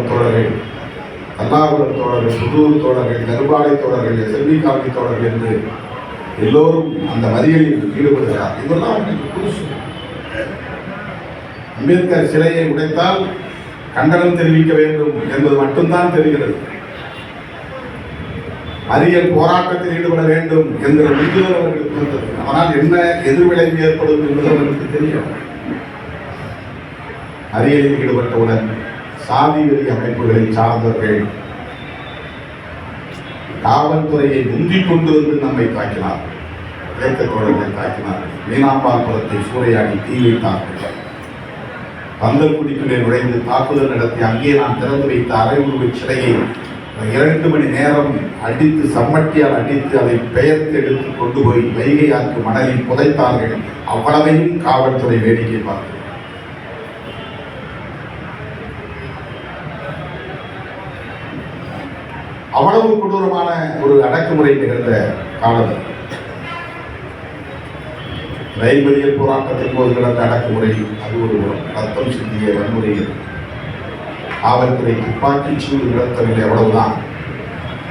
தோழர்கள், அல்லாஹ்வுடைய தோழர்கள், சுதூர் தோழர்கள், கருபாலை தோழர்கள், செல்வி காலனி தோழர்கள் என்று எல்லோரும் அந்த மறியலில் ஈடுபடுகிறார். இதெல்லாம் அவங்களுக்கு புதுசு. அம்பேத்கர் சிலையை உடைத்தால் கண்டனம் தெரிவிக்க வேண்டும் என்பது மட்டும்தான் தெரிகிறது. மறியல் போராட்டத்தில் ஈடுபட வேண்டும் என்கிற உறுதியோடு அவர்களுக்கு வந்தது. ஆனால் என்ன எதிர்விளைவு ஏற்படும் என்பது அவர்களுக்கு தெரியும். மறியலில் ஈடுபட்டவுடன் சாதி வெறி அமைப்புகளை சார்ந்தவர்கள் காவல்துறையை முந்திக் கொண்டு வந்து நம்மை தாக்கினார். இயக்க தோழர்களை தாக்கினார். மீனாம்பால் குளத்தை சூறையாடி தீ வைத்தார்கள். பந்தல்குடிக்குள்ளே நுழைந்து தாக்குதல் நடத்தி அங்கே நான் திறந்து வைத்த அரை உருவ சிலையை 2 மணி நேரம் அடித்து சம்மட்டியால் அடித்து அதை பெயர்த்து எடுத்து கொண்டு போய் வைகை ஆற்று மணலில் புதைத்தார்கள். அவ்வளவையும் காவல்துறை வேடிக்கை பார்த்தது. அவ்வளவு கொடூரமான ஒரு அடக்குமுறை நிகழ்ந்த காலம். ரயில் மறியல் போராட்டத்தின் போது நடந்த அடக்குமுறை அது ஒரு ரத்தம் சிந்திய வன்முறையில் காவல்துறை துப்பாக்கி சூடு நடத்தவில்லை. அவ்வளவுதான்.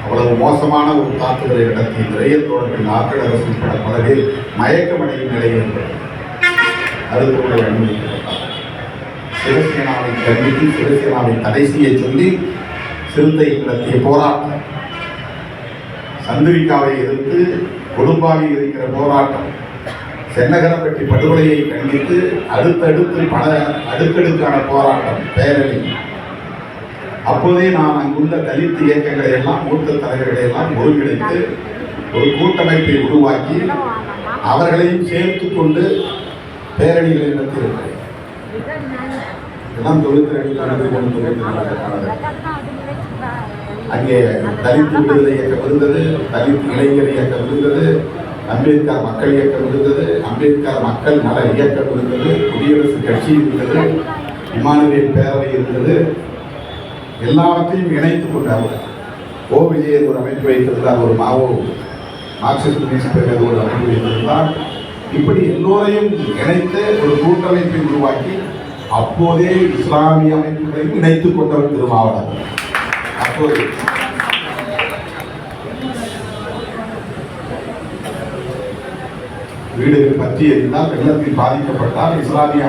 அவ்வளவு மோசமான ஒரு தாக்குதலை நடத்தி நிறைய தோழர்கள் ஆக்கட அரசு உட்பட பல பேர் மயக்கமடையும் நிலையில் ஏற்பட்டது. அதுபோல அனுமதிக்கப்பட்டார். சிவசேனாவை கண்டித்து சிவசேனாவை தடை செய்ய சொல்லி சிறுத்தை நடத்திய போராட்டம், சந்திரிகாவை எதிர்த்து கொடும்பாவில் இருக்கிற போராட்டம், சென்னகரப்பட்டி படுகொலையை கண்டித்து அடுத்தடுத்து பல அடுக்கடுக்கான போராட்டம், பேரணி. அப்போதே நான் அங்குள்ள தலித் இயக்கங்களை எல்லாம், மூத்த தலைவர்களை எல்லாம் ஒருங்கிணைத்து ஒரு கூட்டமைப்பை உருவாக்கி அவர்களையும் சேர்த்து கொண்டு பேரணிகளை நடத்தியிருக்கிறேன். இதெல்லாம் 92 அங்கே தலித் விடுதலை இயக்கம் இருந்தது, தலித் இளைஞர் இயக்கம் இருந்தது, அம்பேத்கர் மக்கள் இயக்கம் இருந்தது, அம்பேத்கர் மக்கள் நல இயக்கம் இருந்தது, குடியரசு கட்சி இருந்தது, இமானுவேல் பேரவை இருந்தது. எல்லாவற்றையும் இணைத்துக் கொண்டார். விஜயன் ஒரு அமைப்பு வைத்திருந்தார், ஒரு மார்க்சிஸ்ட் கம்யூனிஸ்ட் ஒரு அமைப்பு வைத்திருந்தார். இப்படி எல்லோரையும் இணைத்து ஒரு கூட்டமைப்பை உருவாக்கி அப்போதே இஸ்லாமிய அமைப்புகளையும் இணைத்துக் கொண்டவர் திருமாவளவன். அப்போது வீடுகள் பற்றி இருந்தால் வெள்ளத்தில் பாதிக்கப்பட்டால் இஸ்லாமிய